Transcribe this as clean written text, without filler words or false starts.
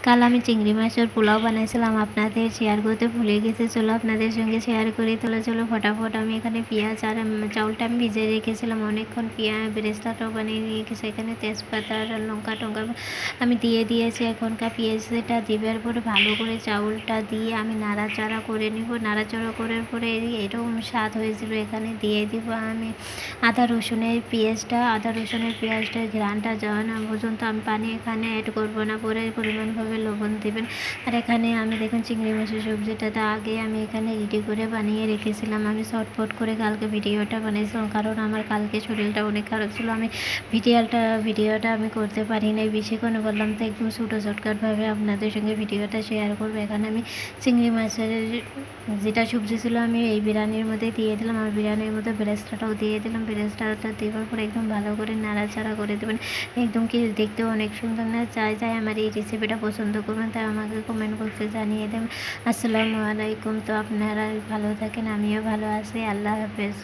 কাল আমি চিংড়ি মাছের পোলাও বানাইছিলাম, আপনাদের শেয়ার করতে ভুলে গেছি। চলো আপনাদের সঙ্গে শেয়ার করি। চলো ফটাফট আমি এখানে পেঁয়াজ আর চাউলটা আমি ভিজিয়ে রেখেছিলাম অনেকক্ষণ। বেরেস্তাটাও বানিয়ে নিয়ে গেছে, এখানে তেজপাতা আর লঙ্কা টঙ্কা আমি দিয়ে দিয়েছি। এখনকার পেঁয়াজটা দেওয়ার পরে ভালো করে চাউলটা দিয়ে আমি নাড়াচাড়া করে নিব। নাড়াচাড়া করার পরে এরকম স্বাদ হয়েছিল। এখানে দিয়ে দিব আমি আদা রসুনের পেঁয়াজটা ঘ্রাণটা যাওয়া না পর্যন্ত আমি পানি এখানে অ্যাড করবো না, পরে পরিমাণভাবে লবণ দেবেন। আর এখানে আমি দেখুন চিংড়ি মাছের সবজিটা আগে আমি এখানে রেডি করে বানিয়ে রেখেছিলাম। আমি শর্টফট করে কালকে ভিডিওটা বানিয়েছিলাম, কারণ আমার কালকে শরীরটা অনেক খারাপ ছিল। আমি ভিডিওটা আমি করতে পারি নাই, বেশিক্ষণ বললাম তো একদম ছোটো শর্টকাটভাবে আপনাদের সঙ্গে ভিডিওটা শেয়ার করবো। এখানে আমি চিংড়ি মাছের যেটা সবজি ছিল আমি এই বিরিয়ানির মধ্যে দিয়ে দিলাম। আর বিরিয়ানির মধ্যে বেরেস্তাটাও দিয়ে দিলাম। বেরেস্তাটা দেওয়ার পরে একদম ভালো করে নাড়াচাড়া করে দেবেন। একদম কি দেখতেও অনেক সুন্দর না? চাই আমার এই রেসিপিটা পছন্দ করবেন, তাই আমাকে কমেন্ট বক্সে জানিয়ে দেবেন। আসসালামু আলাইকুম। তো আপনারা ভালো থাকেন, আমিও ভালো আছি। আল্লাহ হাফেজ।